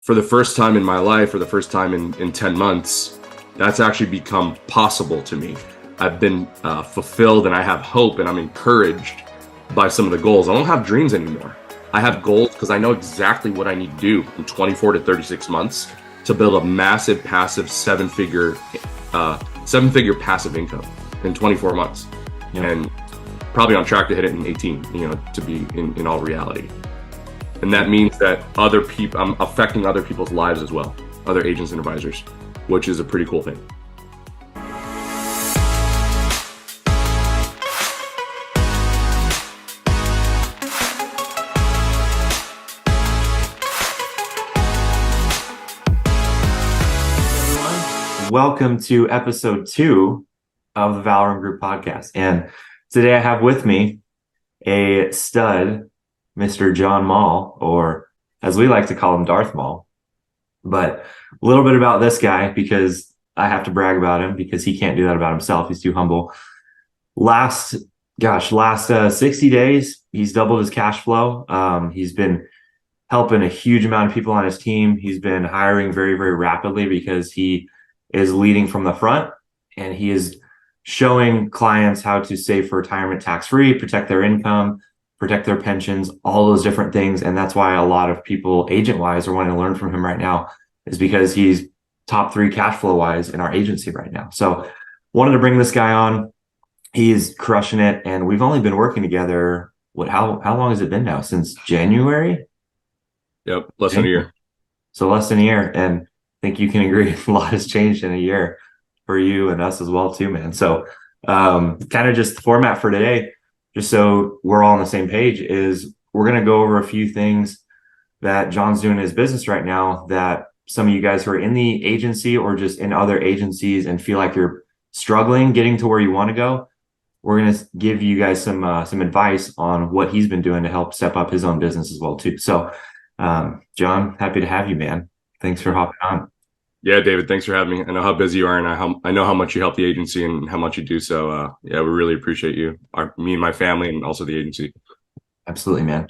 for the first time in my life, for the first time in 10 months, that's actually become possible to me. I've been fulfilled, and I have hope, and I'm encouraged by some of the goals. I don't have dreams anymore. I have goals because I know exactly what I need to do in 24 to 36 months to build a massive passive seven-figure passive income in 24 months. Yep. And probably on track to hit it in 18, to be in all reality. And that means that I'm affecting other people's lives as well, other agents and advisors, which is a pretty cool thing. Welcome to episode 2 of the Valoram Group podcast. And today I have with me a stud, Mr. Jon Mall, or as we like to call him, Darth Mall. But a little bit about this guy, because I have to brag about him because he can't do that about himself. He's too humble. Last 60 days, he's doubled his cash flow. He's been helping a huge amount of people on his team. He's been hiring very, very rapidly because he is leading from the front, and he is showing clients how to save for retirement tax-free, protect their income, protect their pensions, all those different things. And that's why a lot of people agent-wise are wanting to learn from him right now, is because he's top 3 cash flow-wise in our agency right now. So wanted to bring this guy on. He's crushing it. And we've only been working together. How long has it been now? Since January? Yep. Less than a year. So less than a year. And I think you can agree a lot has changed in a year for you and us as well too, man. So kind of just the format for today, just so we're all on the same page, is we're going to go over a few things that Jon's doing in his business right now that some of you guys who are in the agency or just in other agencies and feel like you're struggling getting to where you want to go. We're going to give you guys some advice on what he's been doing to help step up his own business as well too. So Jon, happy to have you, man. Thanks for hopping on. Yeah, David, thanks for having me. I know how busy you are, and I know how much you help the agency and how much you do. So, we really appreciate you, me and my family, and also the agency. Absolutely, man.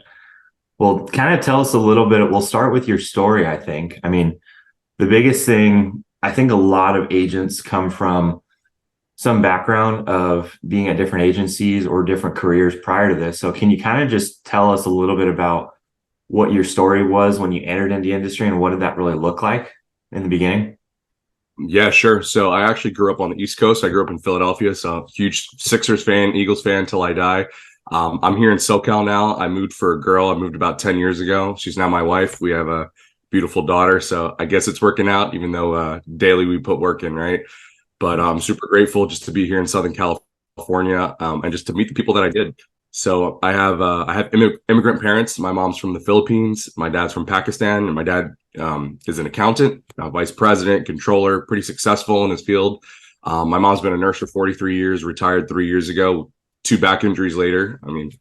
Well, kind of tell us a little bit. We'll start with your story, I think. I mean, the biggest thing, I think a lot of agents come from some background of being at different agencies or different careers prior to this. So can you kind of just tell us a little bit about what your story was when you entered into the industry, and what did that really look like in the beginning? Yeah, sure. So I actually grew up on the East Coast. I grew up in Philadelphia, so huge Sixers fan, Eagles fan till I die. I'm here in SoCal now. I moved for a girl. I moved about 10 years ago. She's now my wife. We have a beautiful daughter. So I guess it's working out, even though daily we put work in, right? But I'm super grateful just to be here in Southern California and just to meet the people that I did. So I have immigrant parents. My mom's from the Philippines. My dad's from Pakistan, and my dad is an accountant, vice president, controller, pretty successful in his field. My mom's been a nurse for 43 years, retired 3 years ago, 2 back injuries later. I mean,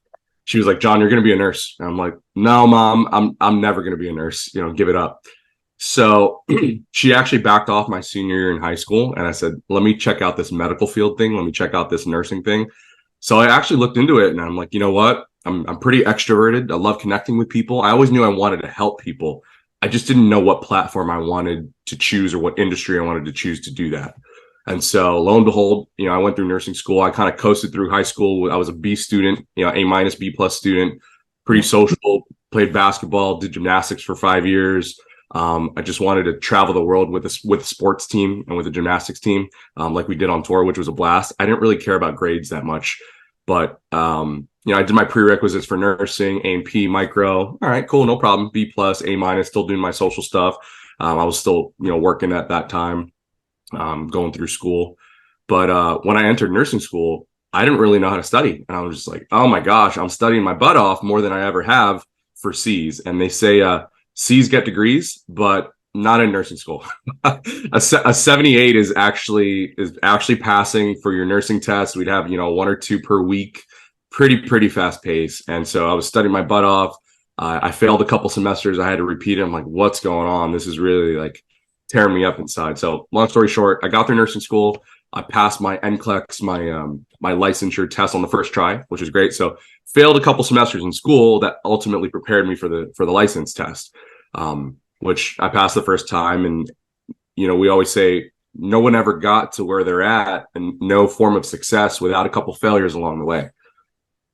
she was like, "Jon, you're going to be a nurse." And I'm like, "No, Mom, I'm never going to be a nurse. Give it up." So she actually backed off my senior year in high school, and I said, "Let me check out this medical field thing. Let me check out this nursing thing." So I actually looked into it, and I'm like, you know what? I'm pretty extroverted. I love connecting with people. I always knew I wanted to help people. I just didn't know what platform I wanted to choose or what industry I wanted to choose to do that. And so lo and behold, I went through nursing school. I kind of coasted through high school. I was a B student, A-, B+ student, pretty social, played basketball, did gymnastics for 5 years. I just wanted to travel the world with a sports team and with a gymnastics team, like we did on tour, which was a blast. I didn't really care about grades that much, but I did my prerequisites for nursing, A&P, micro. All right, cool, no problem. B+, A-, still doing my social stuff. I was still, working at that time, going through school. But when I entered nursing school, I didn't really know how to study, and I was just like, oh my gosh, I'm studying my butt off more than I ever have for C's. And they say C's get degrees, but not in nursing school. a 78 is actually passing for your nursing test. We'd have 1 or 2 per week, pretty fast pace. And so I was studying my butt off. I failed a couple semesters. I had to repeat it. I'm like, what's going on? This is really like tearing me up inside. So long story short, I got through nursing school. I passed my NCLEX, my licensure test on the first try, which is great. So failed a couple semesters in school that ultimately prepared me for the license test. which I passed the first time. And, we always say no one ever got to where they're at and no form of success without a couple failures along the way.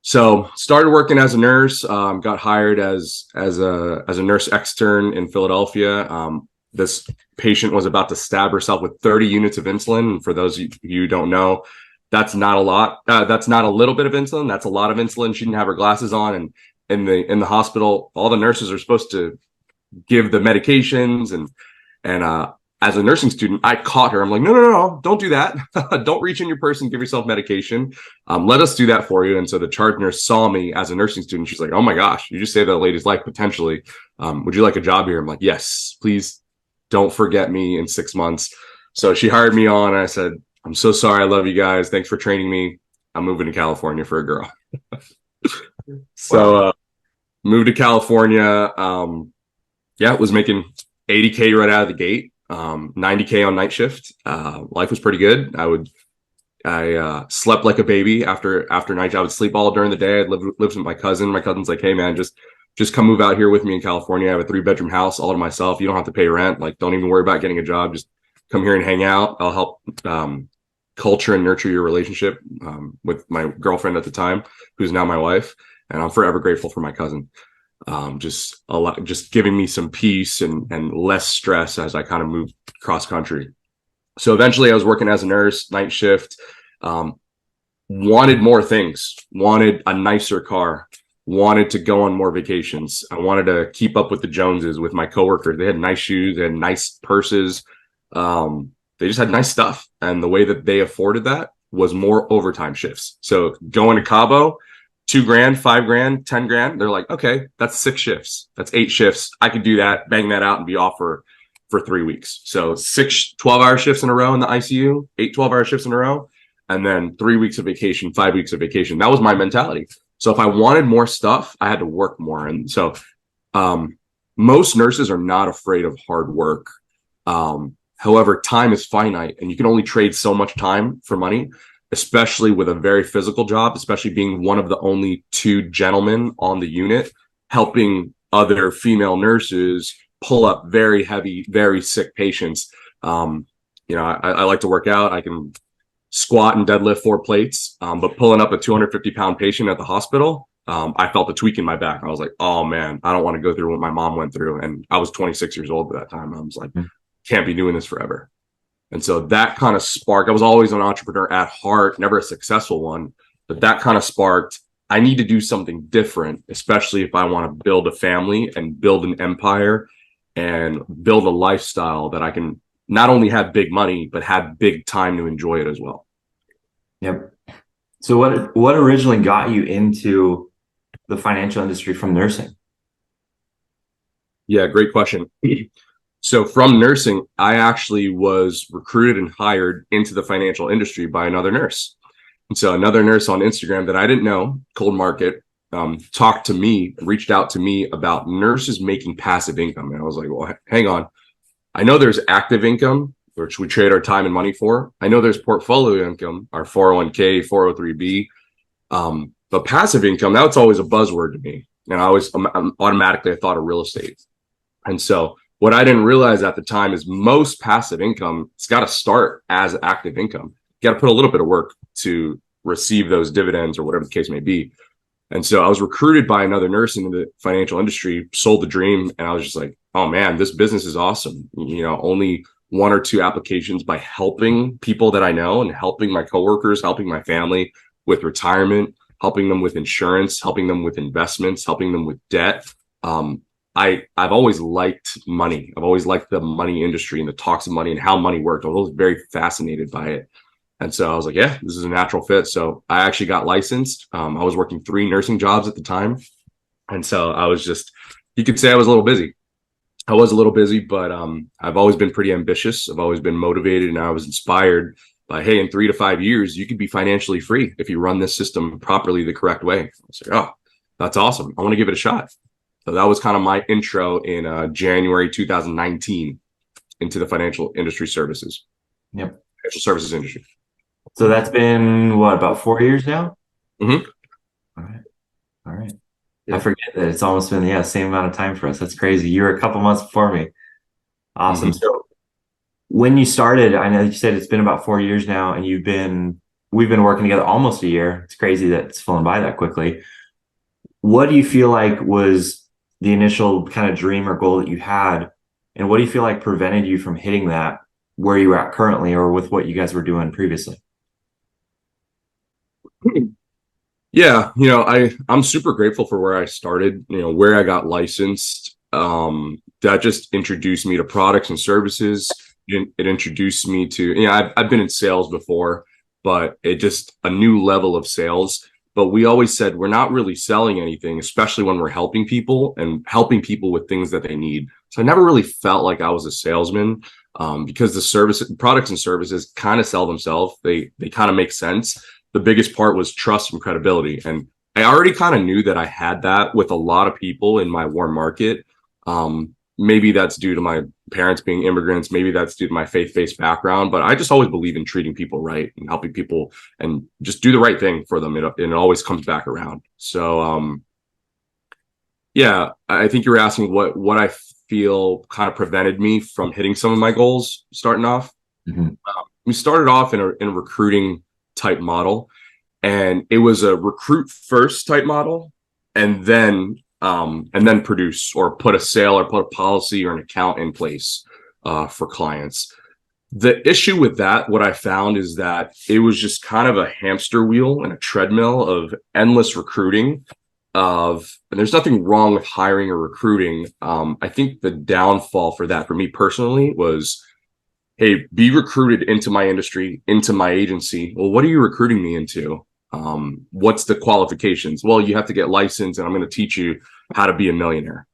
So started working as a nurse, got hired as a nurse extern in Philadelphia. This patient was about to stab herself with 30 units of insulin. And for those of you who don't know, that's not a lot. That's not a little bit of insulin. That's a lot of insulin. She didn't have her glasses on. And in the hospital, all the nurses are supposed to give the medications. And as a nursing student, I caught her. I'm like, no, don't do that. Don't reach in your purse and give yourself medication. Let us do that for you. And so the charge nurse saw me as a nursing student. She's like, oh my gosh, you just saved that lady's life potentially. Would you like a job here? I'm like, yes, please don't forget me in 6 months. So she hired me on. And I said, I'm so sorry. I love you guys. Thanks for training me. I'm moving to California for a girl. So moved to California. Was making 80K right out of the gate. 90K on night shift. Life was pretty good. I slept like a baby after night. I would sleep all during the day. I'd live with my cousin. My cousin's like, hey man, just come move out here with me in California. I have a 3-bedroom house all to myself. You don't have to pay rent. Like, don't even worry about getting a job. Just come here and hang out. I'll help culture and nurture your relationship with my girlfriend at the time, who's now my wife. And I'm forever grateful for my cousin. Just giving me some peace and less stress as I kind of moved cross country. So eventually I was working as a nurse, night shift, wanted more things, wanted a nicer car, wanted to go on more vacations. I wanted to keep up with the Joneses with my coworkers. They had nice shoes, they had nice purses. They just had nice stuff. And the way that they afforded that was more overtime shifts. So going to Cabo, $2,000, $5,000, $10,000. They're like, okay, that's 6 shifts. That's 8 shifts. I could do that, bang that out and be off for 3 weeks. So 6 12-hour shifts in a row in the ICU, 8 12-hour shifts in a row, and then 3 weeks of vacation, 5 weeks of vacation. That was my mentality. So if I wanted more stuff, I had to work more. And so most nurses are not afraid of hard work. However, time is finite and you can only trade so much time for money, especially with a very physical job, especially being one of the only 2 gentlemen on the unit, helping other female nurses pull up very heavy, very sick patients. I like to work out. I can squat and deadlift 4 plates, but pulling up a 250-pound patient at the hospital, I felt a tweak in my back. I was like, oh man, I don't want to go through what my mom went through. And I was 26 years old at that time. I was like, can't be doing this forever. And so that kind of sparked. I was always an entrepreneur at heart, never a successful one, but that kind of sparked. I need to do something different, especially if I want to build a family and build an empire and build a lifestyle that I can not only have big money, but have big time to enjoy it as well. Yep. So what originally got you into the financial industry from nursing? Yeah, great question. So from nursing, I actually was recruited and hired into the financial industry by another nurse. And so another nurse on Instagram that I didn't know, cold market, talked to me, reached out to me about nurses making passive income. And I was like, well, hang on. I know there's active income, which we trade our time and money for. I know there's portfolio income, our 401k, 403b. But passive income, that's always a buzzword to me. And automatically I thought of real estate. And so what I didn't realize at the time is most passive income, it's got to start as active income. You got to put a little bit of work to receive those dividends or whatever the case may be. And so I was recruited by another nurse into the financial industry, sold the dream. And I was just like, oh man, this business is awesome. Only 1 or 2 applications by helping people that I know and helping my coworkers, helping my family with retirement, helping them with insurance, helping them with investments, helping them with debt. I've always liked money. I've always liked the money industry and the talks of money and how money worked. I was very fascinated by it. And so I was like, yeah, this is a natural fit. So I actually got licensed. I was working 3 nursing jobs at the time. And so I was you could say I was a little busy. I was a little busy, but I've always been pretty ambitious. I've always been motivated, and I was inspired by, hey, in 3 to 5 years, you could be financially free if you run this system properly the correct way. I was like, oh, that's awesome. I want to give it a shot. So that was kind of my intro in January 2019 into the financial industry services. Yep. Financial services industry. So that's been what, about 4 years now? Mm-hmm. All right. Yeah. I forget that it's almost been, same amount of time for us. That's crazy. You were a couple months before me. Awesome. Mhm. So when you started, I know you said it's been about 4 years now, and we've been working together almost a year. It's crazy that it's flown by that quickly. What do you feel like was the initial kind of dream or goal that you had? And what do you feel like prevented you from hitting that where you were at currently or with what you guys were doing previously? Yeah, I'm super grateful for where I started, where I got licensed. That just introduced me to products and services. It introduced me to, I've been in sales before, but it just a new level of sales. But we always said we're not really selling anything, especially when we're helping people and helping people with things that they need. So I never really felt like I was a salesman, because the products and services kind of sell themselves. They kind of make sense. The biggest part was trust and credibility. And I already kind of knew that I had that with a lot of people in my warm market. Maybe that's due to my parents being immigrants. Maybe that's due to my faith-based background. But I just always believe in treating people right and helping people and just do the right thing for them. And it always comes back around. So, yeah, I think you were asking what I feel kind of prevented me from hitting some of my goals starting off. Mhm. We started off in a recruiting type model, and it was a recruit first type model, and then produce or put a sale or put a policy or an account in place for clients. The issue with that, what I found is that it was just kind of a hamster wheel and a treadmill of endless recruiting and there's nothing wrong with hiring or recruiting. I think the downfall for that for me personally was, hey, be recruited into my industry, into my agency. Well, what are you recruiting me into? What's the qualifications? Well, you have to get licensed, and I'm going to teach you how to be a millionaire.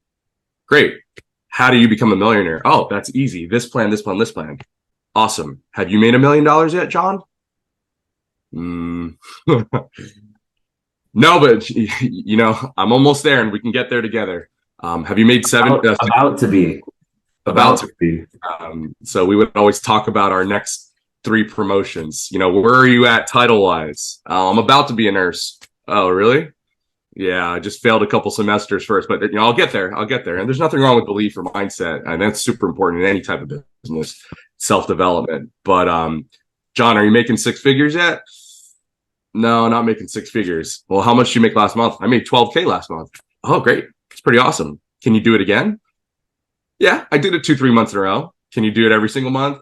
Great. How do you become a millionaire? Oh, that's easy. This plan, this plan, this plan. Awesome. Have you made $1 million yet, John? No, but I'm almost there, and we can get there together. Have you made seven? About to be. About to be. So we would always talk about our next 3 promotions. Where are you at title wise? I'm about to be a nurse. Oh, really? Yeah, I just failed a couple semesters first, but I'll get there. I'll get there. And there's nothing wrong with belief or mindset, and that's super important in any type of business, self-development. But John, are you making 6 figures yet? No, not making 6 figures. Well, how much did you make last month? I made 12K last month. Oh, great. It's pretty awesome. Can you do it again? Yeah, I did it 2-3 months in a row. Can you do it every single month?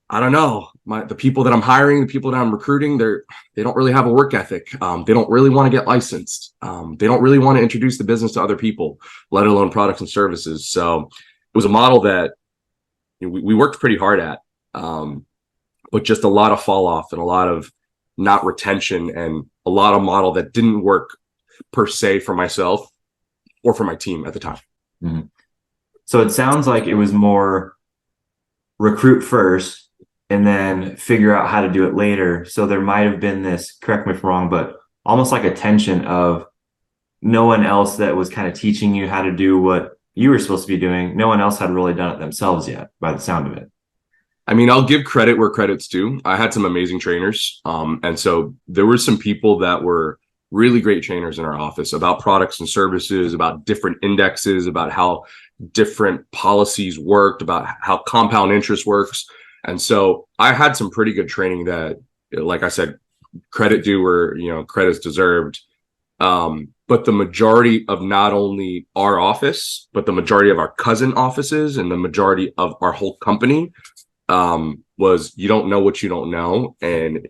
I don't know. The people that I'm hiring, the people that I'm recruiting, they don't really have a work ethic. They don't really want to get licensed. They don't really want to introduce the business to other people, let alone products and services. So it was a model that we worked pretty hard at, but just a lot of fall off and a lot of not retention and a lot of model that didn't work per se for myself or for my team at the time. Mm-hmm. So it sounds like it was more recruit first and then figure out how to do it later. So there might have been this, correct me if I'm wrong, but almost like a tension of no one else that was kind of teaching you how to do what you were supposed to be doing. No one else had really done it themselves yet, by the sound of it. I mean, I'll give credit where credit's due. I had some amazing trainers. And so there were some people that were really great trainers in our office about products and services, about different indexes, about how different policies worked, about how compound interest works. And so I had some pretty good training that, like I said, credit due where, credit's deserved. But the majority of not only our office, but the majority of our cousin offices and the majority of our whole company was you don't know what you don't know. And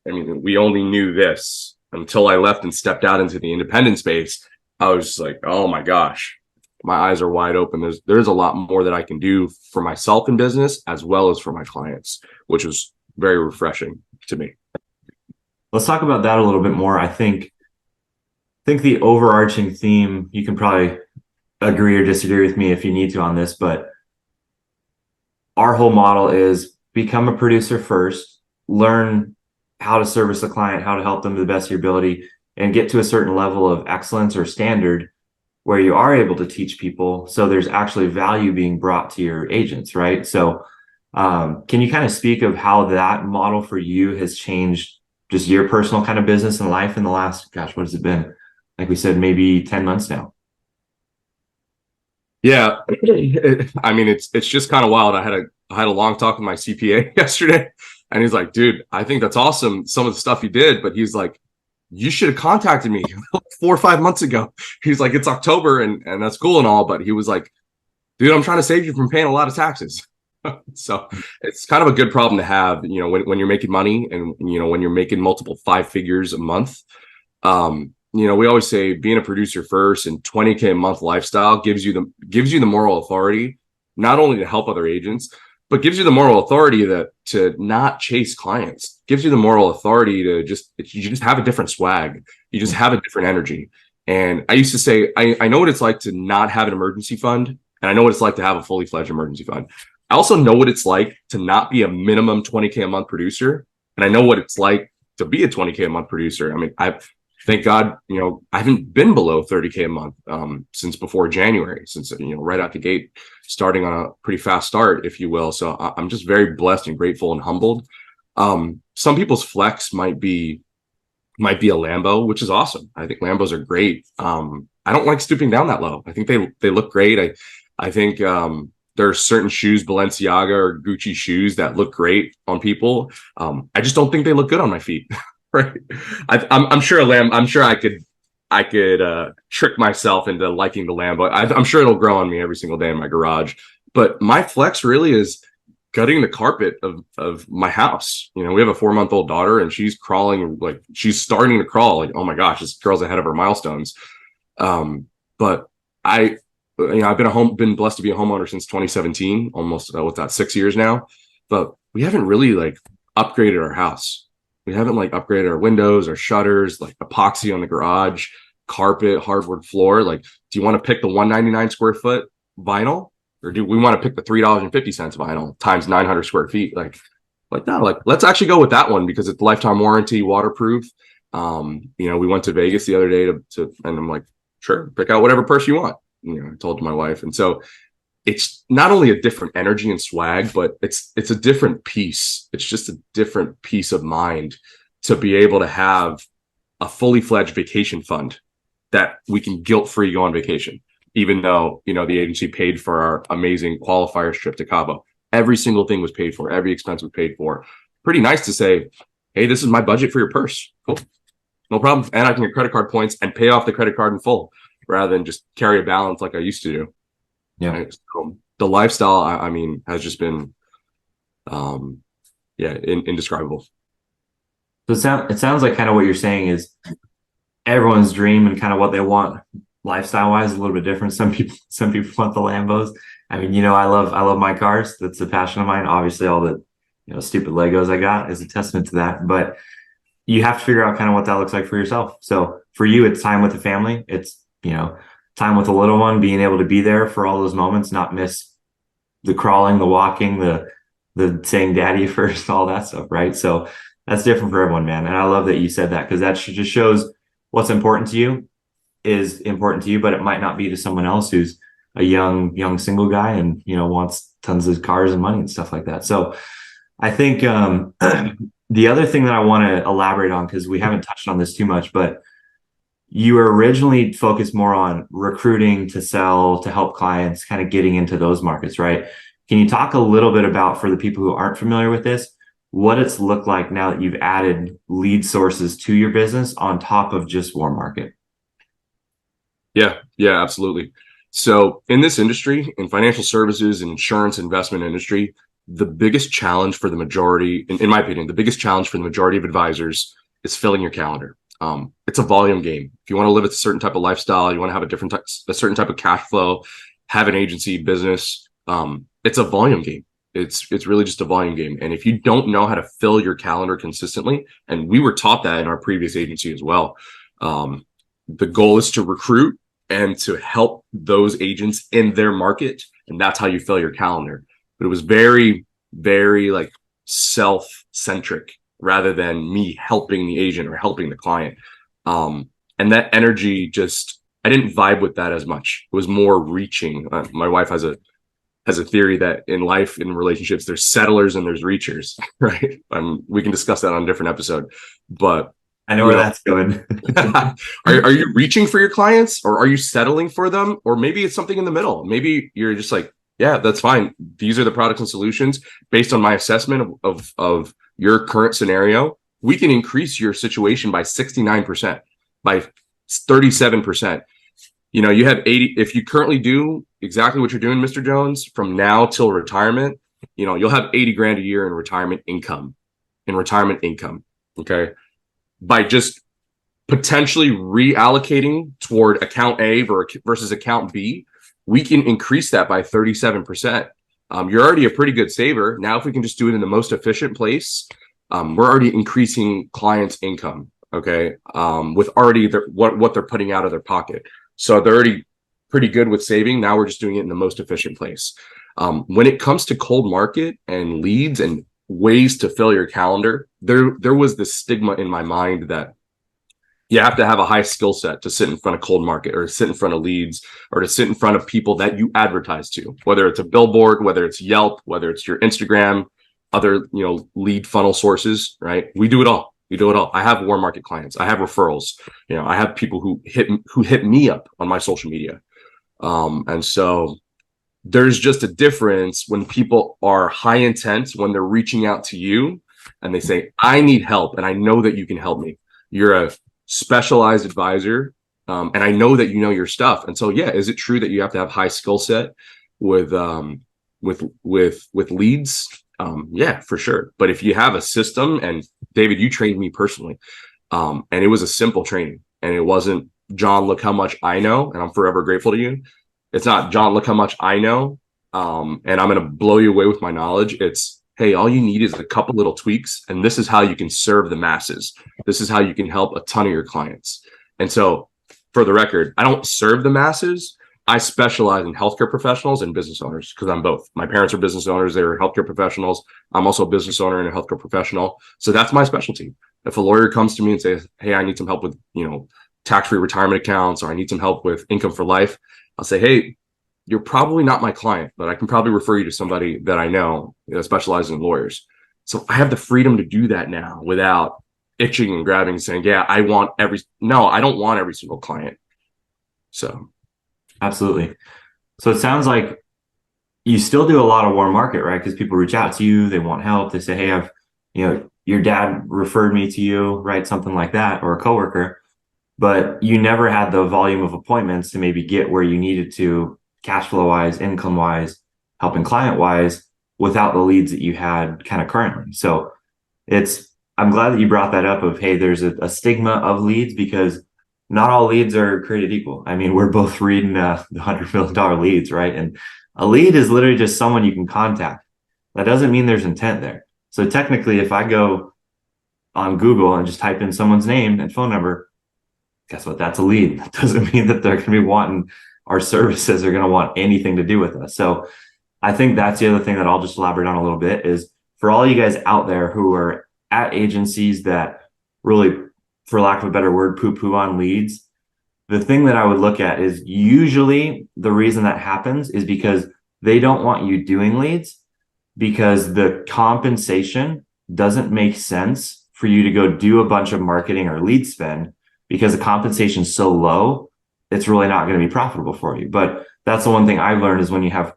we only knew this until I left and stepped out into the independent space. I was just like, oh my gosh, my eyes are wide open. There's a lot more that I can do for myself in business as well as for my clients, which was very refreshing to me. Let's talk about that a little bit more. I think the overarching theme, you can probably agree or disagree with me if you need to on this, but our whole model is become a producer first, learn how to service a client, how to help them to the best of your ability, and get to a certain level of excellence or standard where you are able to teach people. So there's actually value being brought to your agents, right? So can you kind of speak of how that model for you has changed just your personal kind of business and life in the last, gosh, what has it been? Like we said, maybe 10 months now. Yeah, I mean, it's just kind of wild. I had a long talk with my CPA yesterday, and he's like, "Dude, I think that's awesome. Some of the stuff you did, but he's like, you should have contacted me 4 or 5 months ago." He's like, "It's October, and that's cool and all," but he was like, "Dude, I'm trying to save you from paying a lot of taxes." So it's kind of a good problem to have, when you're making money and when you're making multiple five figures a month. We always say being a producer first and 20K a month lifestyle gives you the moral authority, not only to help other agents, but gives you the moral authority to not chase clients. Gives you the moral authority to you just have a different swag. You just have a different energy. And I used to say, I know what it's like to not have an emergency fund, and I know what it's like to have a fully fledged emergency fund. I also know what it's like to not be a minimum 20K a month producer. And I know what it's like to be a 20K a month producer. I mean, thank God, I haven't been below 30K a month since before January, since, right out the gate, starting on a pretty fast start, if you will. So I'm just very blessed and grateful and humbled. Some people's flex might be a Lambo, which is awesome. I think Lambos are great. I don't like stooping down that low. I think they look great. I think there are certain shoes, Balenciaga or Gucci shoes, that look great on people. I just don't think they look good on my feet. Right. I'm sure I could trick myself into liking the Lambo. I'm sure it'll grow on me every single day in my garage. But my flex really is gutting the carpet of my house. We have a 4-month-old daughter, and she's crawling, like she's starting to crawl. Like, oh my gosh, this girl's ahead of her milestones. But I've been blessed to be a homeowner since 2017, almost 6 years now. But we haven't really upgraded our house. We haven't upgraded our windows, our shutters, epoxy on the garage, carpet, hardwood floor. Do you want to pick the 199 square foot vinyl, or do we want to pick the $3.50 vinyl times 900 square feet? No, let's actually go with that one because it's lifetime warranty, waterproof. We went to Vegas the other day and I'm like, sure, pick out whatever purse you want. I told my wife. And so it's not only a different energy and swag, but it's a different piece. It's just a different peace of mind to be able to have a fully fledged vacation fund that we can guilt-free go on vacation, even though, the agency paid for our amazing qualifiers trip to Cabo. Every single thing was paid for. Every expense was paid for. Pretty nice to say, hey, this is my budget for your purse. Cool. No problem. And I can get credit card points and pay off the credit card in full rather than just carry a balance like I used to do. Yeah. Right? So the lifestyle, I mean, has just been, indescribable. So it sounds like kind of what you're saying is everyone's dream and kind of what they want lifestyle wise is a little bit different. Some people want the Lambos. I mean, I love my cars. That's a passion of mine. Obviously, all the stupid Legos I got is a testament to that. But you have to figure out kind of what that looks like for yourself. So for you, it's time with the family. It's time with the little one, being able to be there for all those moments, not miss the crawling, the walking, the saying daddy first, all that stuff, right? So that's different for everyone, man. And I love that you said that because that just shows what's important to you is important to you, but it might not be to someone else who's a young single guy and, wants tons of cars and money and stuff like that. So I think the other thing that I want to elaborate on, because we haven't touched on this too much, but you were originally focused more on recruiting to sell, to help clients, kind of getting into those markets, right? Can you talk a little bit about, for the people who aren't familiar with this, what it's looked like now that you've added lead sources to your business on top of just warm market? Yeah, absolutely. So in this industry, in financial services and insurance investment industry, the biggest challenge for the majority, in my opinion, the biggest challenge for the majority of advisors is filling your calendar. It's a volume game. If you want to live a certain type of lifestyle, you want to have a certain type of cash flow, have an agency business, it's a volume game. It's really just a volume game. And if you don't know how to fill your calendar consistently, and we were taught that in our previous agency as well, the goal is to recruit and to help those agents in their market. And that's how you fill your calendar. But it was very, very self-centric rather than me helping the agent or helping the client. And that energy I didn't vibe with that as much. It was more reaching. My wife has a theory that in life, in relationships, there's settlers and there's reachers, right? We can discuss that on a different episode. But I know You where know, that's going. are you reaching for your clients, or are you settling for them? Or maybe it's something in the middle. Maybe you're just like, yeah, that's fine. These are the products and solutions based on my assessment of your current scenario. We can increase your situation by 69%, by 37%. You have 80. If you currently do exactly what you're doing, Mr. Jones, from now till retirement, you'll have 80 grand a year in retirement income. Okay. By just potentially reallocating toward account A versus account B, we can increase that by 37%. You're already a pretty good saver. Now, if we can just do it in the most efficient place, we're already increasing clients' income, okay, with already what they're putting out of their pocket. So they're already pretty good with saving. Now we're just doing it in the most efficient place. When it comes to cold market and leads and ways to fill your calendar, there was this stigma in my mind that you have to have a high skill set to sit in front of cold market, or sit in front of leads, or to sit in front of people that you advertise to, whether it's a billboard, whether it's Yelp, whether it's your Instagram, other, lead funnel sources, right? We do it all. I have warm market clients. I have referrals. I have people who hit me up on my social media. And so there's just a difference when people are high intent, when they're reaching out to you and they say, I need help and I know that you can help me. You're a specialized advisor, and I know that you know your stuff. And so, yeah, is it true that you have to have high skill set with leads? Yeah, for sure. But if you have a system, and David, you trained me personally, and it was a simple training, and it wasn't, John, look how much I know, and I'm forever grateful to you. It's not, John, look how much I know, and I'm going to blow you away with my knowledge. It's, hey, all you need is a couple little tweaks, and this is how you can serve the masses. This is how you can help a ton of your clients. And so, for the record, I don't serve the masses. I specialize in healthcare professionals and business owners, because I'm both. My parents are business owners. They were healthcare professionals. I'm also a business owner and a healthcare professional. So that's my specialty. If a lawyer comes to me and says, hey, I need some help with, tax-free retirement accounts, or I need some help with income for life, I'll say, hey, you're probably not my client, but I can probably refer you to somebody that I know that specializes in lawyers. So I have the freedom to do that now without itching and grabbing and saying, yeah, I don't want every single client. So. Absolutely. So it sounds like you still do a lot of warm market, right? Because people reach out to you, they want help. They say, hey, your dad referred me to you, right? Something like that, or a coworker. But you never had the volume of appointments to maybe get where you needed to, cash flow wise, income wise, helping client wise, without the leads that you had kind of currently. So I'm glad that you brought that up of, hey, there's a stigma of leads, because not all leads are created equal. I mean, we're both reading the $100 million leads, right? And a lead is literally just someone you can contact. That doesn't mean there's intent there. So technically, if I go on Google and just type in someone's name and phone number, guess what? That's a lead. That doesn't mean that they're going to be wanting our services. They're going to want anything to do with us. So I think that's the other thing that I'll just elaborate on a little bit is, for all you guys out there who are at agencies that really, for lack of a better word, poo-poo on leads, the thing that I would look at is, usually the reason that happens is because they don't want you doing leads, because the compensation doesn't make sense for you to go do a bunch of marketing or lead spend, because the compensation is so low, it's really not going to be profitable for you. But that's the one thing I've learned is, when you have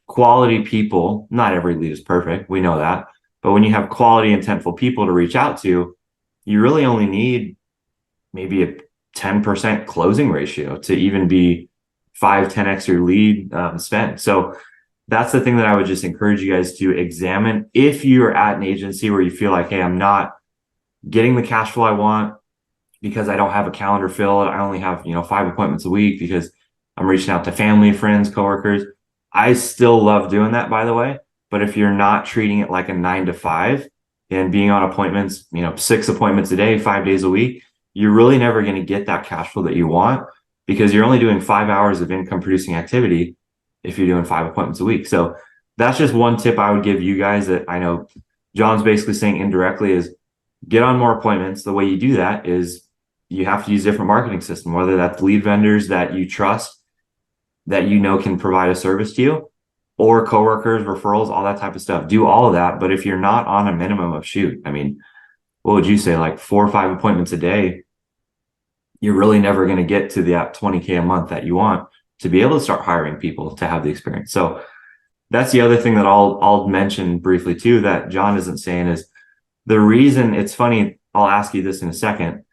quality people, not every lead is perfect, we know that, but when you have quality, intentful people to reach out to, you really only need maybe a 10% closing ratio to even be 5-10x your lead spend. So that's the thing that I would just encourage you guys to examine. If you're at an agency where you feel like, hey, I'm not getting the cash flow I want because I don't have a calendar filled, I only have 5 appointments a week because I'm reaching out to family, friends, coworkers. I still love doing that, by the way. But if you're not treating it like a 9 to 5 and being on appointments, 6 appointments a day, 5 days a week, you're really never going to get that cash flow that you want, because you're only doing 5 hours of income producing activity if you're doing 5 appointments a week. So that's just one tip I would give you guys, that I know John's basically saying indirectly, is get on more appointments. The way you do that is you have to use different marketing system, whether that's lead vendors that you trust, that can provide a service to you, or coworkers, referrals, all that type of stuff. Do all of that. But if you're not on a minimum of what would you say, like 4 or 5 appointments a day, you're really never going to get to that 20K a month that you want to be able to start hiring people to have the experience. So that's the other thing that I'll mention briefly too, that Jon isn't saying, is the reason. It's funny, I'll ask you this in a second,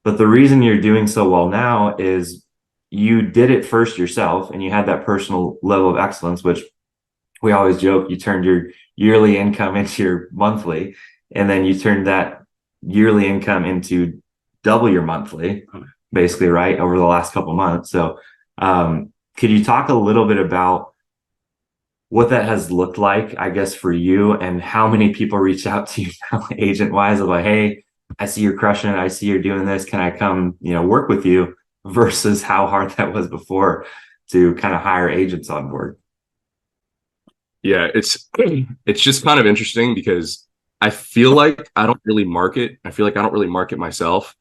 but the reason you're doing so well now is you did it first yourself and you had that personal level of excellence, which we always joke, you turned your yearly income into your monthly, and then you turned that yearly income into double your monthly, basically, right, over the last couple of months. So could you talk a little bit about what that has looked like, I guess, for you, and how many people reach out to you now, agent wise, of like, hey, I see you're crushing it, I see you're doing this, can I come, work with you, versus how hard that was before to kind of hire agents on board? Yeah, it's just kind of interesting because I feel like I don't really market. I feel like I don't really market myself.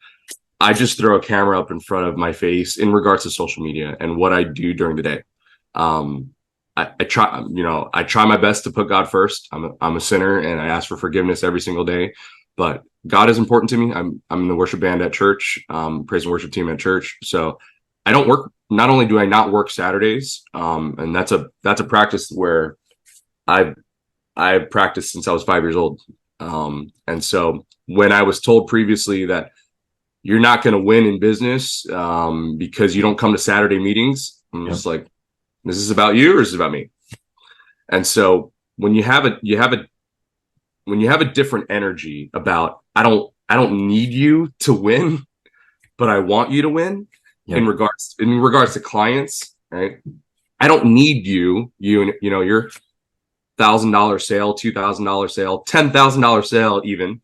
I just throw a camera up in front of my face in regards to social media and what I do during the day. I try my best to put God first. I'm a sinner and I ask for forgiveness every single day, but God is important to me. I'm in the worship band at church, praise and worship team at church. So I don't work. Not only do I not work Saturdays, and that's a practice where I've practiced since I was 5 years old. And so when I was told previously that you're not going to win in business because you don't come to Saturday meetings, I'm just like, is this about you or is this about me? And so when you have a different energy about, I don't need you to win, but I want you to win. In regards to clients, right? I don't need you, your $1,000 sale, $2,000 sale, $10,000 sale even.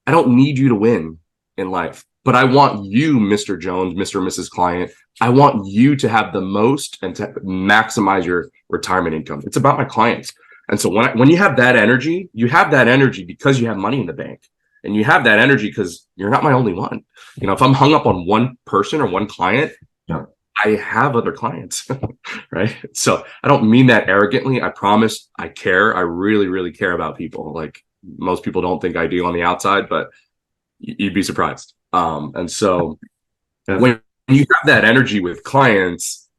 I don't need you to win in life, but I want you, Mr. Jones, Mr. and Mrs. Client. I want you to have the most and to maximize your retirement income. It's about my clients. And so when you have that energy, because you have money in the bank, and you have that energy because you're not my only one. If I'm hung up on one person or one client, I have other clients, right? So I don't mean that arrogantly. I promise I care. I really, really care about people. Like most people don't think I do on the outside, but you'd be surprised. And so when you have that energy with clients,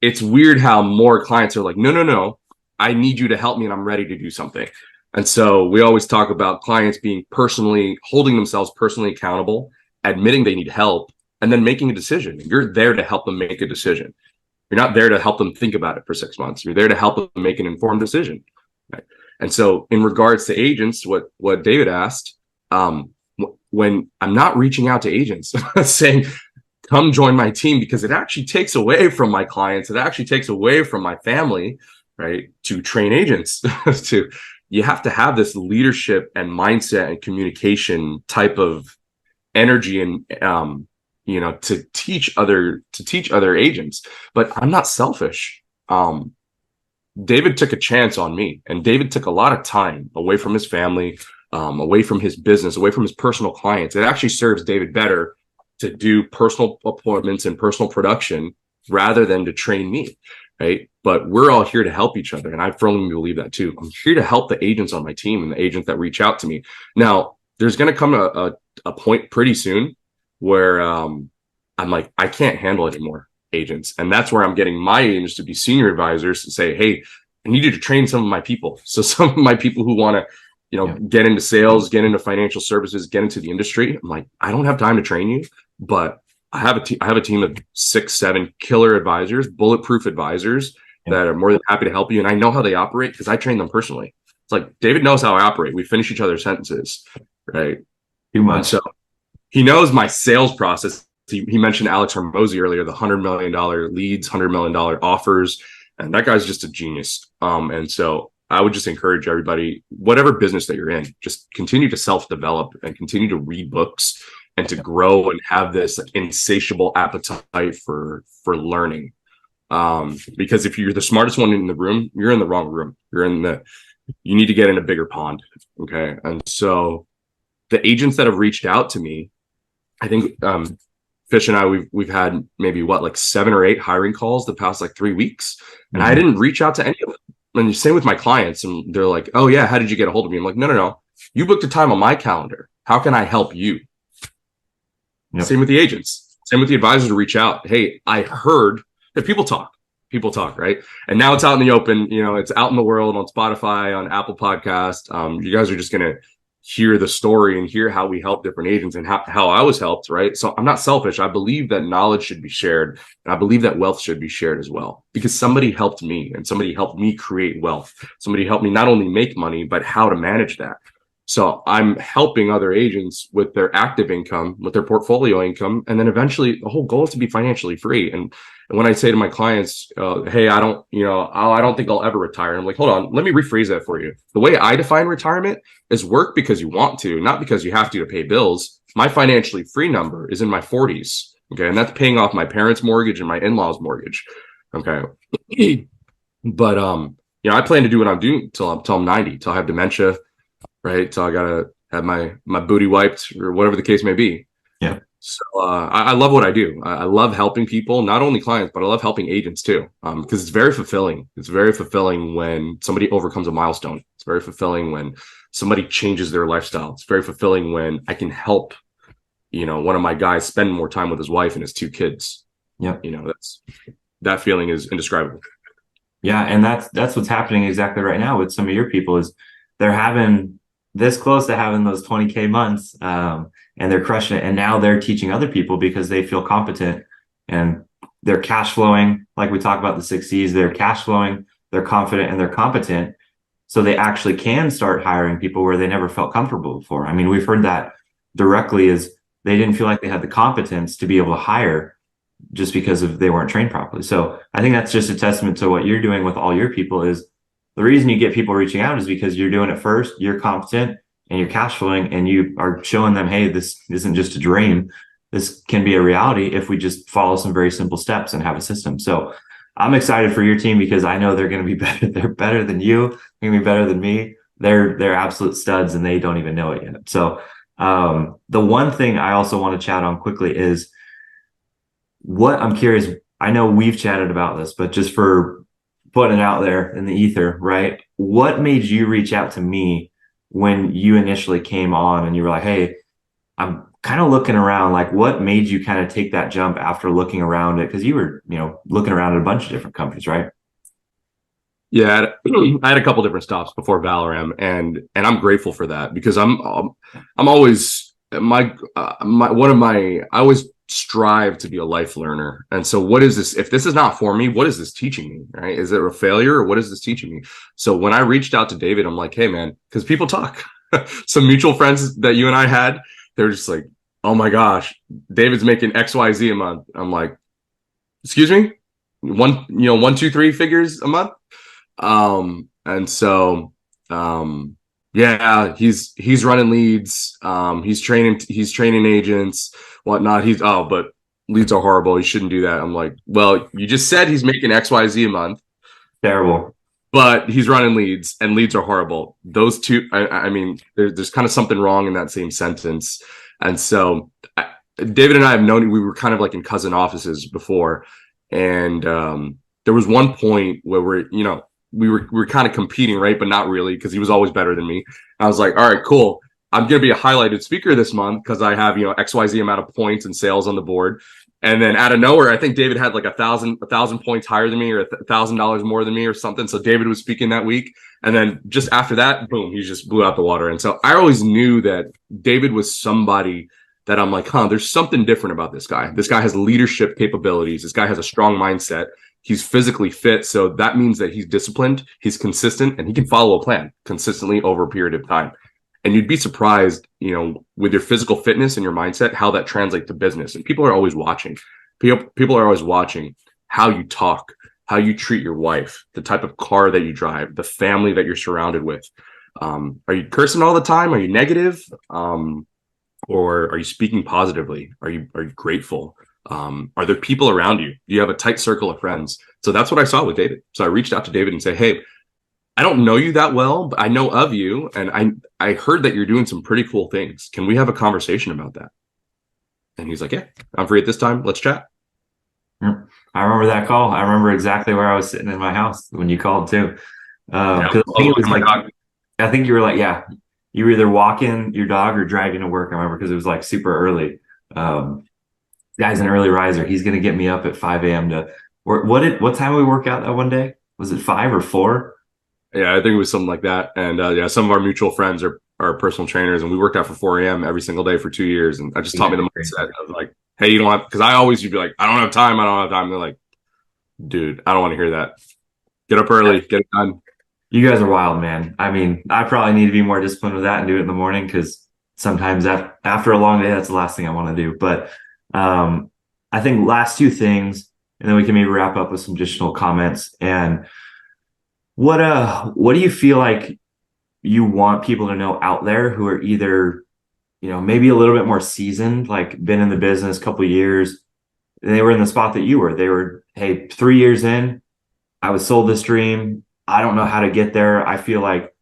it's weird how more clients are like, no, I need you to help me and I'm ready to do something. And so we always talk about clients holding themselves personally accountable, admitting they need help, and then making a decision. You're there to help them make a decision. You're not there to help them think about it for 6 months. You're there to help them make an informed decision. Right? And so in regards to agents, what David asked, when I'm not reaching out to agents saying, come join my team, because it actually takes away from my clients. It actually takes away from my family, right? To train agents. You have to have this leadership and mindset and communication type of energy and, to teach other agents. But I'm not selfish. David took a chance on me, and David took a lot of time away from his family, away from his business, away from his personal clients. It actually serves David better to do personal appointments and personal production rather than to train me. Right. But we're all here to help each other. And I firmly believe that too. I'm here to help the agents on my team and the agents that reach out to me. Now, there's going to come a point pretty soon where I'm like, I can't handle it anymore, agents. And that's where I'm getting my agents to be senior advisors to say, hey, I need you to train some of my people. So some of my people who want to, get into sales, get into financial services, get into the industry. I'm like, I don't have time to train you, but I have a team of 6-7 killer advisors, bulletproof advisors that are more than happy to help you. And I know how they operate because I train them personally. It's like David knows how I operate. We finish each other's sentences, right? Too much. And so he knows my sales process. He mentioned Alex Hormozy earlier, the $100 million leads, $100 million offers, and that guy's just a genius. And so I would just encourage everybody, whatever business that you're in, just continue to self-develop and continue to read books and to grow and have this insatiable appetite for learning. Because if you're the smartest one in the room, you're in the wrong room. You need to get in a bigger pond. Okay. And so the agents that have reached out to me, I think Fish and I, we've had maybe 7 or 8 hiring calls the past 3 weeks. And I didn't reach out to any of them. And same with my clients. And they're like, oh yeah, how did you get a hold of me? I'm like, no. You booked a time on my calendar. How can I help you? Yep. Same with the agents. Same with the advisors to reach out. Hey, I heard that people talk, right? And now it's out in the open. It's out in the world on Spotify, on Apple Podcast. You guys are just going to hear the story and hear how we help different agents and how I was helped, right? So I'm not selfish. I believe that knowledge should be shared. And I believe that wealth should be shared as well, because somebody helped me and somebody helped me create wealth. Somebody helped me not only make money, but how to manage that. So I'm helping other agents with their active income, with their portfolio income. And then eventually the whole goal is to be financially free. And when I say to my clients, hey, I don't think I'll ever retire. I'm like, hold on, let me rephrase that for you. The way I define retirement is work because you want to, not because you have to pay bills. My financially free number is in my 40s. Okay. And that's paying off my parents' mortgage and my in-laws' mortgage. Okay. But, I plan to do what I'm doing till I'm 90, till I have dementia, right? Till I got to have my booty wiped or whatever the case may be. Yeah. So I love what I do. I love helping people, not only clients, but I love helping agents too, because it's very fulfilling. It's very fulfilling when somebody overcomes a milestone. It's very fulfilling when somebody changes their lifestyle. It's very fulfilling when I can help, one of my guys spend more time with his wife and his 2 kids. Yeah. That feeling is indescribable. Yeah. And that's what's happening exactly right now with some of your people is they're having this close to having those 20K months. And they're crushing it. And now they're teaching other people because they feel competent and they're cash flowing. Like we talk about the 6 C's, they're cash flowing, they're confident, and they're competent. So they actually can start hiring people where they never felt comfortable before. I mean, we've heard that directly is they didn't feel like they had the competence to be able to hire just because they weren't trained properly. So I think that's just a testament to what you're doing with all your people is the reason you get people reaching out is because you're doing it first, you're competent, and you're cash flowing, and you are showing them, hey, this isn't just a dream. This can be a reality if we just follow some very simple steps and have a system. So I'm excited for your team because I know they're going to be better. They're better than you. They're going to be better than me. They're absolute studs and they don't even know it yet. So the one thing I also want to chat on quickly is what I'm curious. I know we've chatted about this, but just for putting it out there in the ether, right? What made you reach out to me when you initially came on and you were like, hey, I'm kind of looking around, like what made you kind of take that jump after looking around it? Because you were, looking around at a bunch of different companies, right? Yeah, I had a couple different stops before Valoram, and I'm grateful for that because I'm always I always strive to be a life learner. And so what is this? If this is not for me, what is this teaching me? Right? Is it a failure or what is this teaching me? So when I reached out to David, I'm like, hey man, because people talk. Some mutual friends that you and I had, they're just like, oh my gosh, David's making XYZ a month. I'm like, excuse me? 1, 2, 3 figures a month. And so yeah, he's running leads. He's training agents, whatnot. But leads are horrible. He shouldn't do that. I'm like, well, you just said he's making XYZ a month. Terrible. But he's running leads and leads are horrible. Those two, I mean, there's kind of something wrong in that same sentence. And so David and I have known, we were kind of like in cousin offices before. And there was one point where we were kind of competing, right? But not really, because he was always better than me. I was like, all right, cool. I'm going to be a highlighted speaker this month because I have, XYZ amount of points and sales on the board. And then out of nowhere, I think David had like 1,000 points higher than me or $1,000 more than me or something. So David was speaking that week. And then just after that, boom, he just blew out the water. And so I always knew that David was somebody that I'm like, there's something different about this guy. This guy has leadership capabilities. This guy has a strong mindset. He's physically fit. So that means that he's disciplined, he's consistent, and he can follow a plan consistently over a period of time. And you'd be surprised, with your physical fitness and your mindset, how that translates to business. And people are always watching. People are always watching how you talk, how you treat your wife, the type of car that you drive, the family that you're surrounded with. Are you cursing all the time? Are you negative? Or are you speaking positively? Are you grateful? Are there people around you? Do you have a tight circle of friends? So that's what I saw with David. So I reached out to David and said, hey, I don't know you that well, but I know of you. And I heard that you're doing some pretty cool things. Can we have a conversation about that? And he's like, yeah, I'm free at this time. Let's chat. I remember that call. I remember exactly where I was sitting in my house when you called too. I think it was I think you were like, yeah, you were either walking your dog or dragging to work. I remember because it was like super early. Guy's an early riser. He's going to get me up at 5 a.m. to work. What time did we work out that one day? Was it 5 or 4? Yeah, I think it was something like that. And yeah, some of our mutual friends are personal trainers, and we worked out for 4 a.m. every single day for 2 years. And that just taught me the mindset of like, hey, you don't have, because I always used to be like, I don't have time. I don't have time. And they're like, dude, I don't want to hear that. Get up early, get it done. You guys are wild, man. I mean, I probably need to be more disciplined with that and do it in the morning because sometimes after a long day, that's the last thing I want to do. But I think last two things, and then we can maybe wrap up with some additional comments. And what do you feel like you want people to know out there who are either, maybe a little bit more seasoned, like been in the business a couple of years, and they were in the spot that you were. They were, hey, 3 years in, I was sold this dream. I don't know how to get there. I feel like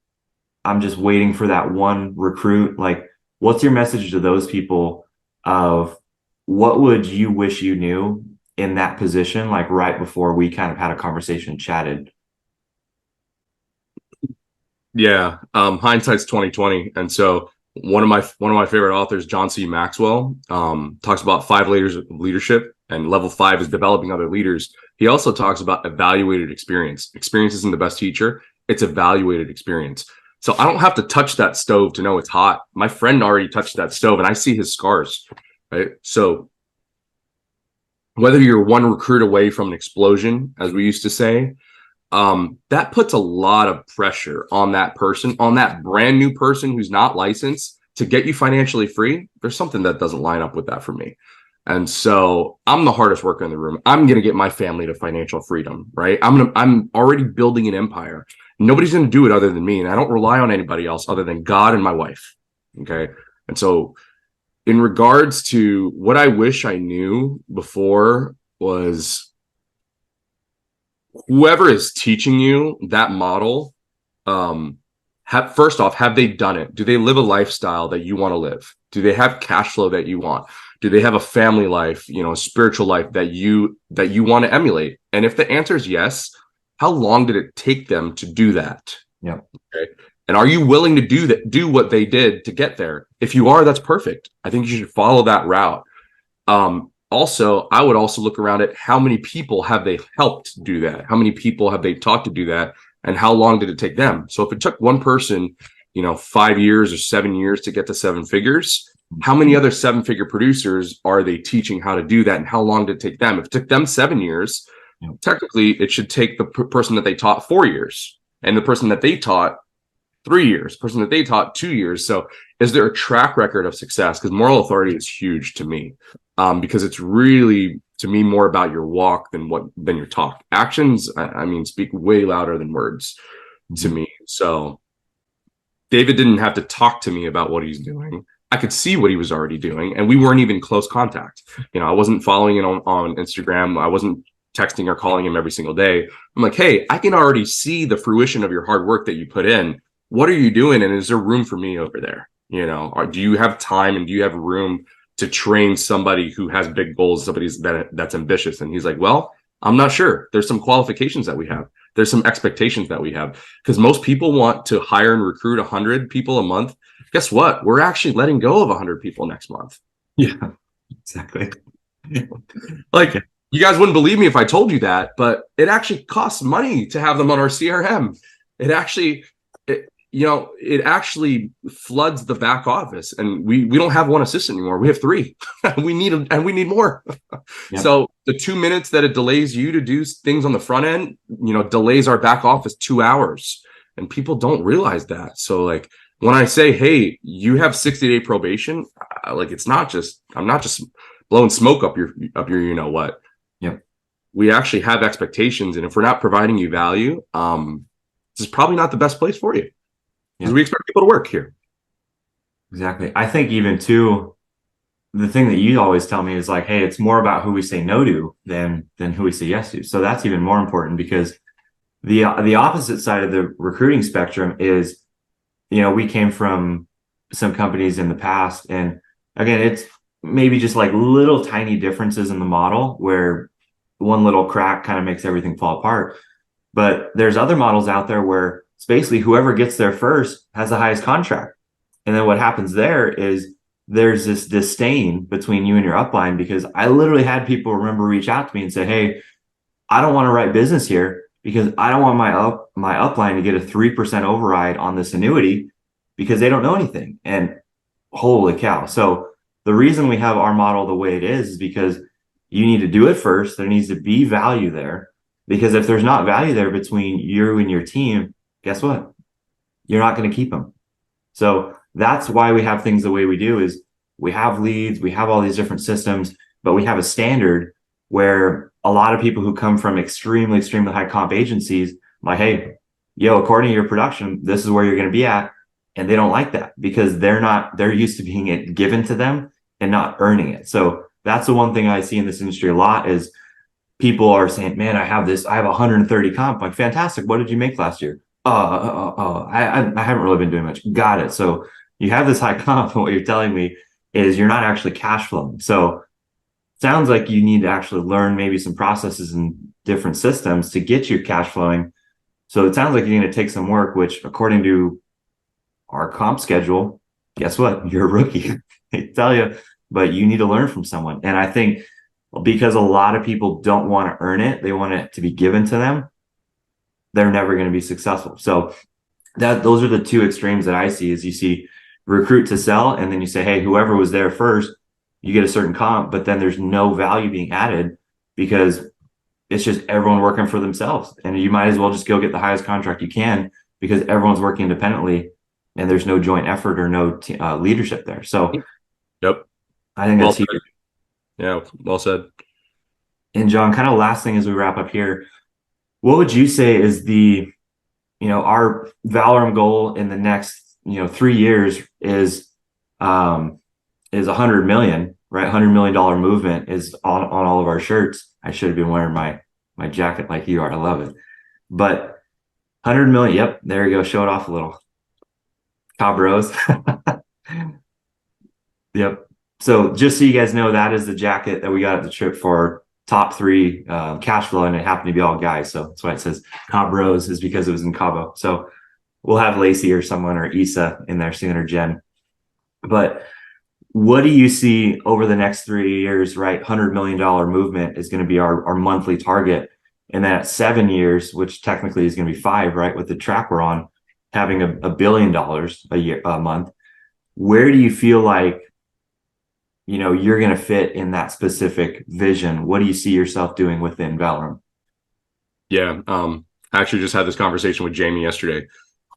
I'm just waiting for that one recruit. Like, what's your message to those people of what would you wish you knew in that position, like right before we kind of had a conversation, chatted? Yeah, hindsight's 2020, and so one of my favorite authors, John C. Maxwell, talks about 5 layers of leadership, and level 5 is developing other leaders. He also talks about evaluated experience. Experience isn't the best teacher; it's evaluated experience. So I don't have to touch that stove to know it's hot. My friend already touched that stove, and I see his scars. Right. So whether you're one recruit away from an explosion, as we used to say, that puts a lot of pressure on that person, on that brand new person who's not licensed to get you financially free. There's something that doesn't line up with that for me. And so I'm the hardest worker in the room. I'm going to get my family to financial freedom, right? I'm already building an empire. Nobody's going to do it other than me. And I don't rely on anybody else other than God and my wife. Okay. And so in regards to what I wish I knew before was, whoever is teaching you that model, first off, have they done it? Do they live a lifestyle that you want to live? Do they have cash flow that you want? Do they have a family life, a spiritual life that you want to emulate? And if the answer is yes, how long did it take them to do that? Yeah. Okay. And are you willing to do what they did to get there? If you are, that's perfect. I think you should follow that route. Also, I would also look around at how many people have they helped do that? How many people have they taught to do that? And how long did it take them? So if it took one person, 5 years or 7 years to get to 7 figures, how many other 7-figure producers are they teaching how to do that? And how long did it take them? If it took them 7 years, technically it should take the person that they taught 4 years, and the person that they taught 3 years, person that they taught 2 years. So is there a track record of success? Because moral authority is huge to me, because it's really, to me, more about your walk than your talk. Actions, I mean, speak way louder than words to me. So David didn't have to talk to me about what he's doing. I could see what he was already doing, and we weren't even close contact. I wasn't following him on Instagram. I wasn't texting or calling him every single day. I'm like, hey, I can already see the fruition of your hard work that you put in. What are you doing? And is there room for me over there? Or do you have time and do you have room to train somebody who has big goals, somebody that's ambitious? And he's like, well, I'm not sure. There's some qualifications that we have. There's some expectations that we have, because most people want to hire and recruit 100 people a month. Guess what? We're actually letting go of 100 people next month. Yeah, exactly. Like, you guys wouldn't believe me if I told you that, but it actually costs money to have them on our CRM. It actually floods the back office, and we don't have one assistant anymore. We have 3. we need more. Yep. So the 2 minutes that it delays you to do things on the front end, delays our back office 2 hours, and people don't realize that. So like, when I say, hey, you have 60-day probation, like, it's not just, I'm not just blowing smoke up your what. Yep. We actually have expectations, and if we're not providing you value, this is probably not the best place for you, because we expect people to work here. Exactly. I think even too, the thing that you always tell me is like, hey, it's more about who we say no to than who we say yes to. So that's even more important, because the opposite side of the recruiting spectrum is, we came from some companies in the past, and again, it's maybe just like little tiny differences in the model where one little crack kind of makes everything fall apart. But there's other models out there where it's basically whoever gets there first has the highest contract. And then what happens there is there's this disdain between you and your upline, because I literally had people reach out to me and say, hey, I don't want to write business here because I don't want my upline to get a 3% override on this annuity because they don't know anything. And holy cow. So the reason we have our model the way it is because you need to do it first. There needs to be value there, because if there's not value there between you and your team, guess what? You're not going to keep them. So that's why we have things the way we do. Is we have leads, we have all these different systems, but we have a standard where a lot of people who come from extremely high comp agencies, like, hey, according to your production, this is where you're going to be at. And they don't like that because they're used to being it given to them and not earning it. So that's the one thing I see in this industry a lot is people are saying, man, I have 130 comp. Like, fantastic. What did you make last year? I haven't really been doing much. Got it. So you have this high comp, and what you're telling me is you're not actually cash flowing. So it sounds like you need to actually learn maybe some processes and different systems to get you cash flowing. So it sounds like you're going to take some work, which according to our comp schedule, guess what? You're a rookie. I tell you, but you need to learn from someone. And I think because a lot of people don't want to earn it, they want it to be given to them, they're never going to be successful. So those are the two extremes that I see. Is you see recruit to sell, and then you say, hey, whoever was there first, you get a certain comp, but then there's no value being added because it's just everyone working for themselves. And you might as well just go get the highest contract you can because everyone's working independently and there's no joint effort or no leadership there. So yep, I think that's huge. Yeah, well said. And John, kind of last thing as we wrap up here, what would you say is our Valoram goal in the next 3 years is 100 million, right? $100 million movement is on all of our shirts. I should have been wearing my jacket like you are. I love it. But 100 million. Yep. There you go. Show it off a little. Cabros. Yep. So just so you guys know, that is the jacket that we got at the trip for top 3 cash flow, and it happened to be all guys. So that's why it says Cabros, is because it was in Cabo. So we'll have Lacey or someone or Issa in there soon, or Jen. But what do you see over the next 3 years, right? $100 million movement is going to be our monthly target. And then at 7 years, which technically is going to be 5, right? With the track we're on, having $1 billion a month, where do you feel like, you're going to fit in that specific vision? What do you see yourself doing within Valoram? Yeah. I actually just had this conversation with Jamie yesterday.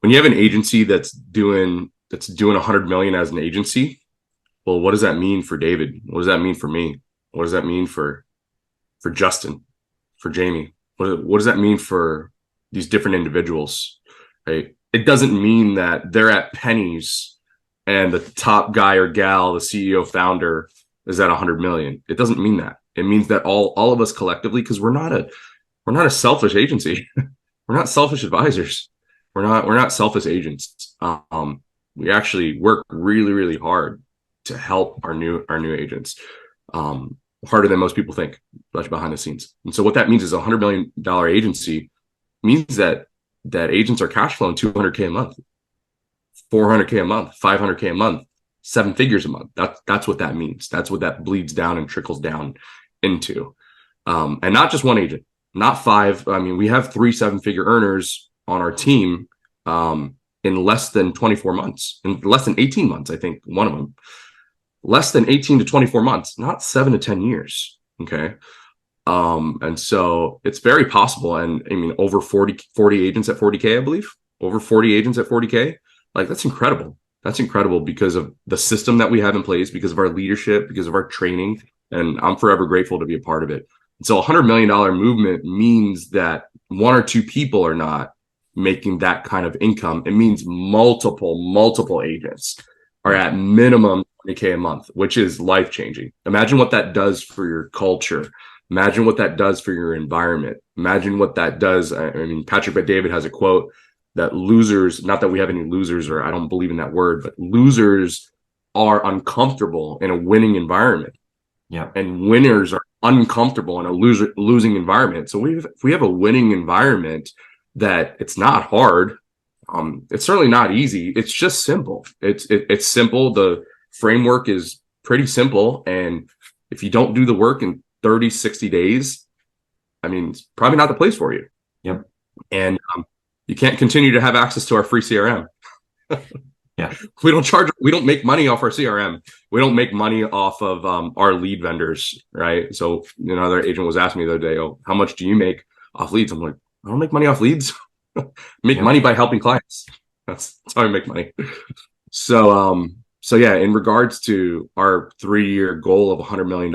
When you have an agency that's doing 100 million as an agency, well, what does that mean for David? What does that mean for me? What does that mean for Justin, for Jamie? What does that mean for these different individuals? Right? It doesn't mean that they're at pennies and the top guy or gal, the CEO founder, is at 100 million. It doesn't mean that. It means that all of us collectively, because we're not a selfish agency. We're not selfish advisors. We're not selfish agents. We actually work really, really hard to help our new agents, harder than most people think, especially behind the scenes. And so what that means is a $100 million agency means that agents are cash flowing $200K a month, $400K a month, $500K a month, 7 figures a month. That's what that means. That's what that bleeds down and trickles down into. And not just one agent, not 5. I mean, we have 3 7-figure earners on our team in less than 24 months, in less than 18 months, I think one of them. Less than 18 to 24 months, not 7 to 10 years. Okay. And so it's very possible. And I mean, over 40 agents at 40K, I believe, over 40 agents at 40K. Like, that's incredible. That's incredible because of the system that we have in place, because of our leadership, because of our training. And I'm forever grateful to be a part of it. And so $100 million movement means that 1 or 2 people are not making that kind of income. It means multiple agents are at minimum $20K a month, which is life-changing. Imagine what that does for your culture. Imagine what that does for your environment. Imagine what that does. I mean, Patrick Bet-David has a quote that losers, not that we have any losers, or I don't believe in that word, but losers are uncomfortable in a winning environment. Yeah. And winners are uncomfortable in a losing environment. So if we have a winning environment, that it's not hard. It's certainly not easy. It's just simple. It's simple. The framework is pretty simple. And if you don't do the work in 30, 60 days, I mean, it's probably not the place for you. Yep. And you can't continue to have access to our free CRM. Yeah. We don't make money off our CRM. We don't make money off of our lead vendors, right? So, another agent was asking me the other day, "Oh, how much do you make off leads?" I'm like, "I don't make money off leads. Make money by helping clients. That's how I make money." So yeah, in regards to our 3-year goal of $100 million,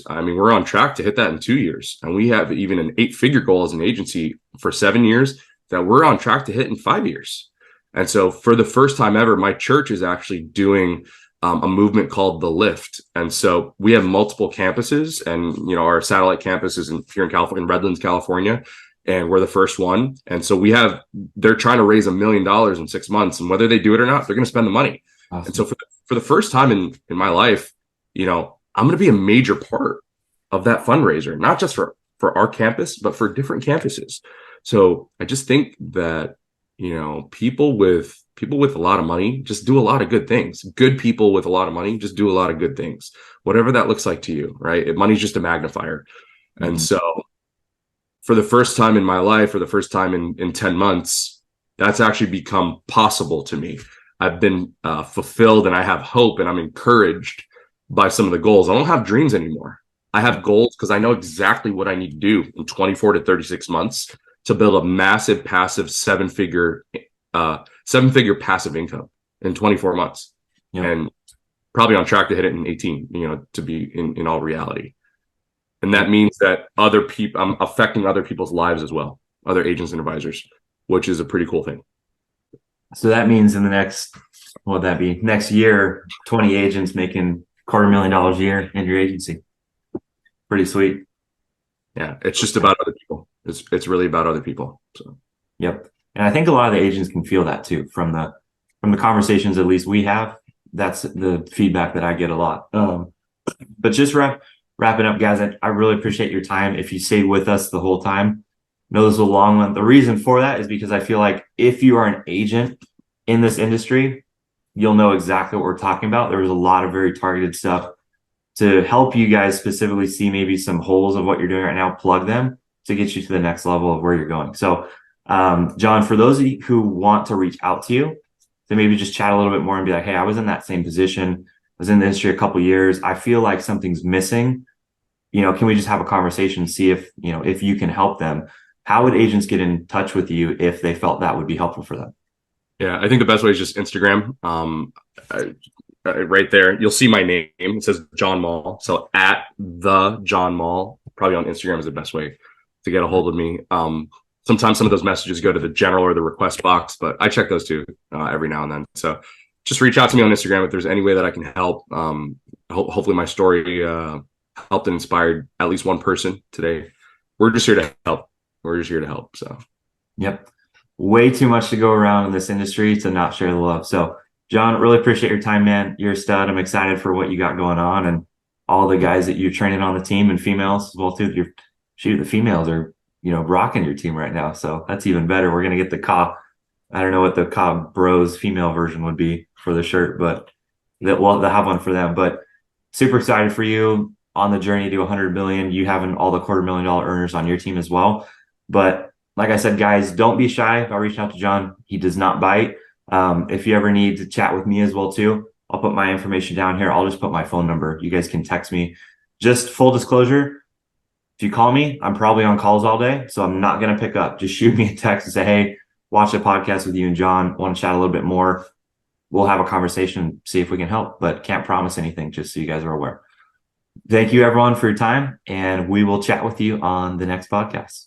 I mean, we're on track to hit that in 2 years. And we have even an 8-figure goal as an agency for 7 years that we're on track to hit in 5 years. And so for the first time ever, my church is actually doing a movement called The Lift. And so we have multiple campuses, and our satellite campus is here in California, in Redlands, California, and we're the first one. And so they're trying to raise $1 million in 6 months, and whether they do it or not, they're going to spend the money. Awesome. And so for the first time in my life, I'm going to be a major part of that fundraiser, not just for our campus, but for different campuses. So I just think that people with a lot of money just do a lot of good things. Good people with a lot of money just do a lot of good things, whatever that looks like to you, right? Money's just a magnifier. Mm-hmm. And so for the first time in my life, for the first time in 10 months, that's actually become possible to me. I've been fulfilled, and I have hope, and I'm encouraged by some of the goals. I don't have dreams anymore. I have goals because I know exactly what I need to do in 24 to 36 months to build a massive passive seven-figure passive income in 24 months. Yeah. And probably on track to hit it in 18, to be in all reality. And that means that I'm affecting other people's lives as well, other agents and advisors, which is a pretty cool thing. So that means in the next year, 20 agents making $250,000 a year in your agency. Pretty sweet. Yeah. It's just about other people. It's really about other people. So, yep. And I think a lot of the agents can feel that too from the conversations, at least we have. That's the feedback that I get a lot. But just wrapping up, guys, I really appreciate your time. If you stayed with us the whole time, I know this was a long one. The reason for that is because I feel like if you are an agent in this industry, you'll know exactly what we're talking about. There was a lot of very targeted stuff to help you guys specifically see maybe some holes of what you're doing right now, plug them to get you to the next level of where you're going. So, John, for those of you who want to reach out to you, to maybe just chat a little bit more and be like, hey, I was in that same position. I was in the industry a couple of years. I feel like something's missing. Can we just have a conversation and see if you can help them? How would agents get in touch with you if they felt that would be helpful for them? Yeah, I think the best way is just Instagram. Right there, you'll see my name. It says Jon Mall. So at the Jon Mall, probably on Instagram is the best way to get a hold of me. Sometimes some of those messages go to the general or the request box, but I check those too every now and then. So just reach out to me on Instagram if there's any way that I can help. Hopefully my story helped and inspired at least one person today. We're just here to help. So, yep. Way too much to go around in this industry to not share the love. So, John, really appreciate your time, man. You're a stud. I'm excited for what you got going on and all the guys that you're training on the team and females as well too. The females are, rocking your team right now. So that's even better. We're going to get the Cobb. I don't know what the Cobb Bros female version would be for the shirt, but they'll have one for them. But super excited for you on the journey to 100 million. You having all the $250,000 earners on your team as well. But like I said, guys, don't be shy about reaching out to John. He does not bite. If you ever need to chat with me as well too, I'll put my information down here. I'll just put my phone number. You guys can text me. Just full disclosure, if you call me, I'm probably on calls all day, so I'm not going to pick up. Just shoot me a text and say, hey, watch the podcast with you and John. Want to chat a little bit more. We'll have a conversation, see if we can help, but can't promise anything, just so you guys are aware. Thank you, everyone, for your time, and we will chat with you on the next podcast.